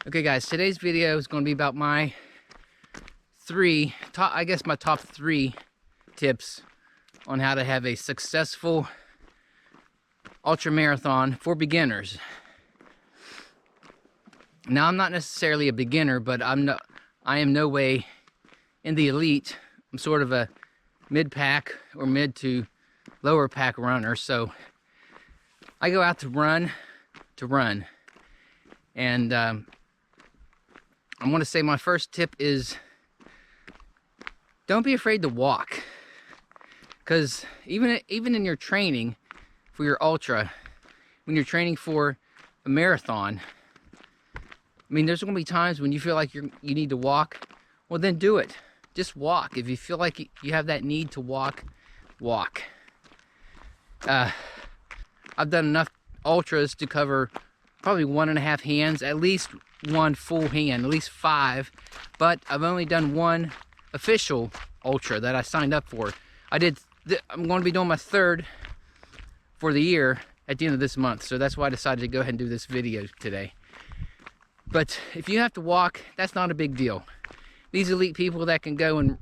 Okay guys, today's video is going to be about my my top three tips on how to have a successful ultra marathon for beginners. Now, I'm not necessarily a beginner, but I am no way in the elite. I'm sort of a mid-pack or mid to lower pack runner, so I go out to run. And I want to say my first tip is don't be afraid to walk, because even in your training for your ultra, when you're training for a marathon, I mean, there's going to be times when you feel like you need to walk. Well, then do it. Just walk. If you feel like you have that need to walk. I've done enough ultras to cover probably 1.5 hands, at least one full hand, at least 5, but I've only done one official ultra that I signed up for. I'm going to be doing my 3rd for the year at the end of this month, so that's why I decided to go ahead and do this video today. But if you have to walk, that's not a big deal. These elite people that can go and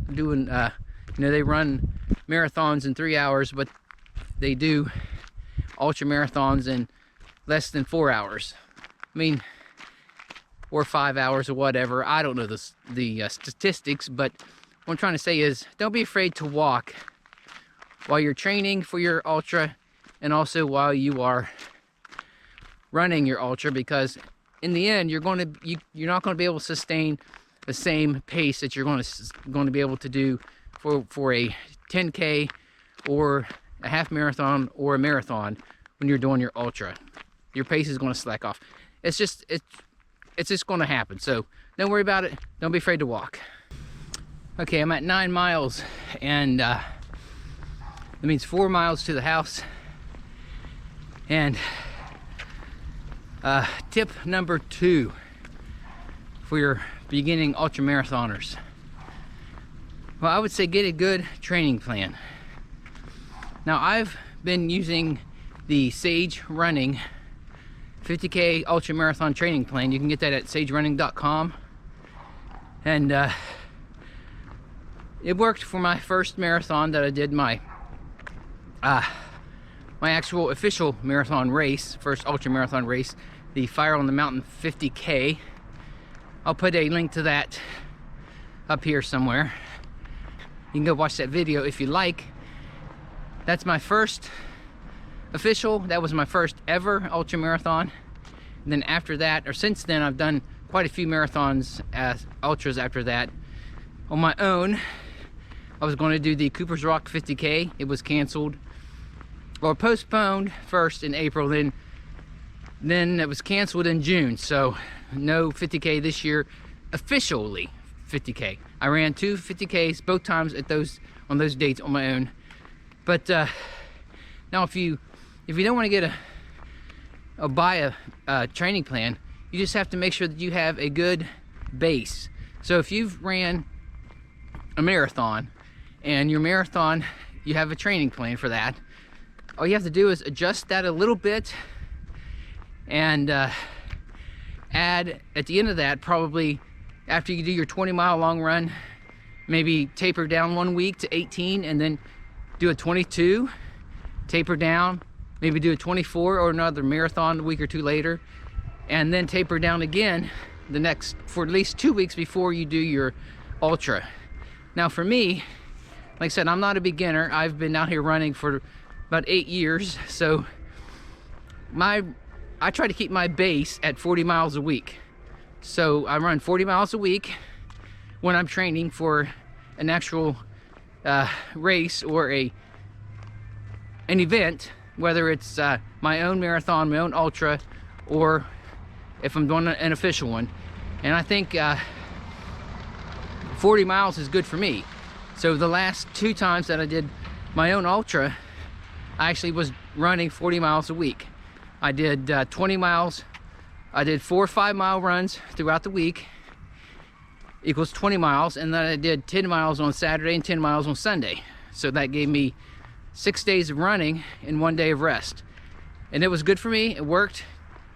they run marathons in 3 hours, but they do ultra marathons in less than 4 hours. I mean, or 5 hours or whatever. I don't know the statistics, but what I'm trying to say is don't be afraid to walk while you're training for your ultra, and also while you are running your ultra, because in the end you're not going to be able to sustain the same pace that you're going to be able to do for a 10K or a half marathon or a marathon when you're doing your ultra. Your pace is going to slack off. It's just going to happen. So don't worry about it. Don't be afraid to walk. Okay, I'm at 9 miles, and that means 4 miles to the house. And tip number 2 for your beginning ultra marathoners. Well, I would say get a good training plan. Now, I've been using the Sage Running 50K ultra marathon training plan. You can get that at sagerunning.com, and it worked for my first marathon that I did, my actual official marathon race, first ultra marathon race, the Fire on the Mountain 50K. I'll put a link to that up here somewhere. You can go watch that video if you like. That's my first official. That was my first ever ultra marathon. And then after that, or since then, I've done quite a few marathons as ultras after that on my own. I was going to do the Cooper's Rock 50K. It was canceled or postponed first in April, then it was canceled in June. So no 50K this year, officially 50K. I ran 2 50Ks both times on those dates on my own. But now if you don't want to get buy a training plan, you just have to make sure that you have a good base. So if you've ran a marathon, and your marathon, you have a training plan for that, all you have to do is adjust that a little bit, and add at the end of that, probably after you do your 20-mile long run, maybe taper down 1 week to 18, and then do a 22, taper down, maybe do a 24 or another marathon a week or 2 later, and then taper down again for at least 2 weeks before you do your ultra. Now for me, like I said, I'm not a beginner. I've been out here running for about 8 years, so I try to keep my base at 40 miles a week. So I run 40 miles a week when I'm training for an actual race or an event, whether it's my own marathon, my own ultra, or if I'm doing an official one. And I think 40 miles is good for me. So the last 2 times that I did my own ultra, I actually was running 40 miles a week. I did 20 miles. I did 4 5-mile runs throughout the week, equals 20 miles, and then I did 10 miles on Saturday and 10 miles on Sunday. So that gave me 6 days of running and 1 day of rest. And it was good for me, it worked.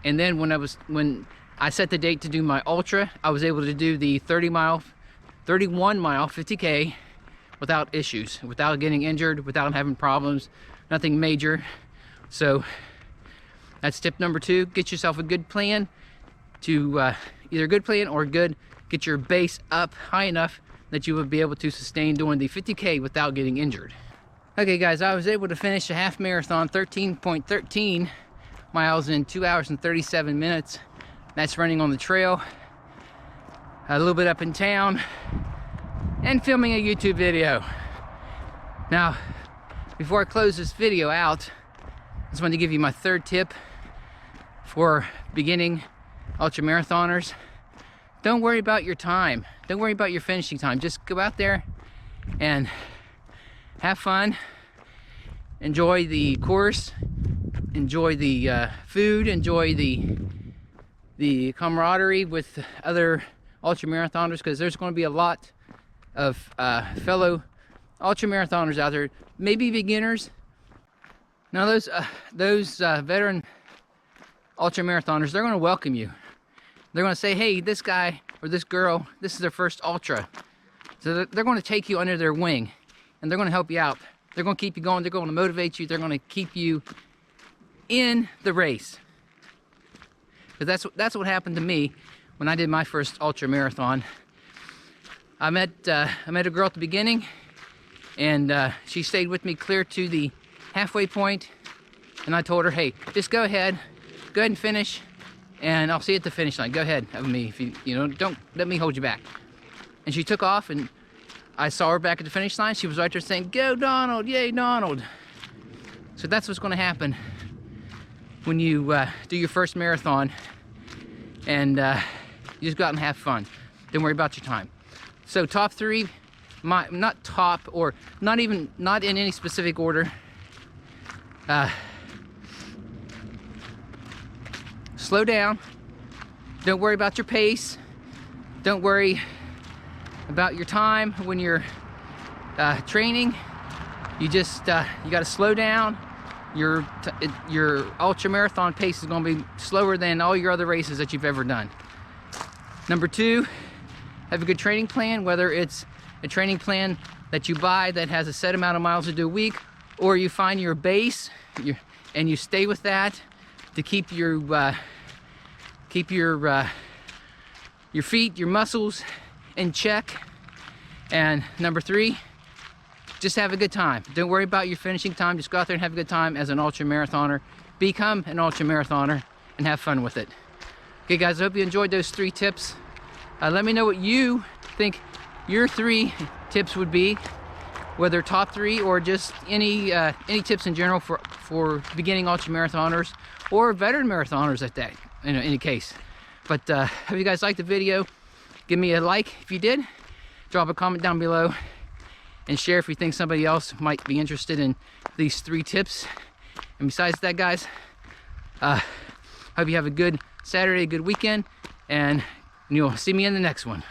And then when I set the date to do my ultra. I was able to do the 31 mile 50K without issues, without getting injured, without having problems, nothing major. So that's tip number 2. Get yourself a good plan to either a good plan or get your base up high enough that you will be able to sustain doing the 50K without getting injured. Okay guys, I was able to finish a half marathon, 13.13 miles in 2 hours and 37 minutes. That's running on the trail, a little bit up in town, and filming a YouTube video. Now, before I close this video out, I just wanted to give you my 3rd tip for beginning ultra marathoners. Don't worry about your time. Don't worry about your finishing time. Just go out there and have fun. Enjoy the course. Enjoy the food. Enjoy the camaraderie with other ultra marathoners, because there's going to be a lot of fellow ultra marathoners out there, maybe beginners. Now those veteran ultra marathoners, they're going to welcome you. They're going to say, hey, this guy or this girl, this is their first ultra. So they're going to take you under their wing, and they're going to help you out. They're going to keep you going. They're going to motivate you. They're going to keep you in the race. Because that's what happened to me when I did my first ultra marathon. I met a girl at the beginning, and she stayed with me clear to the halfway point, and I told her, hey, just go ahead and finish, and I'll see you at the finish line. Go ahead of me, if you know, don't let me hold you back. And she took off, and I saw her back at the finish line. She was right there saying, go Donald, yay Donald. So that's what's going to happen when you do your first marathon, and you just go out and have fun. Don't worry about your time. So top 3, not top, or not in any specific order. Slow down. Don't worry about your pace. Don't worry about your time when you're training. You just you got to slow down. Your ultra marathon pace is going to be slower than all your other races that you've ever done. Number 2, have a good training plan, whether it's a training plan that you buy that has a set amount of miles to do a week, or you find your base and you stay with that to keep your feet, your muscles in check. And number 3, just have a good time. Don't worry about your finishing time. Just go out there and have a good time as an ultra marathoner. Become an ultra marathoner and have fun with it. Okay guys, I hope you enjoyed those 3 tips. Let me know what you think your 3 tips would be, whether top 3 or just any tips in general for beginning ultra marathoners or veteran marathoners at that, in any case. But hope you guys liked the video. Give me a like if you did. Drop a comment down below and share if you think somebody else might be interested in these 3 tips. And besides that, guys, hope you have a good Saturday, a good weekend, and you'll see me in the next one.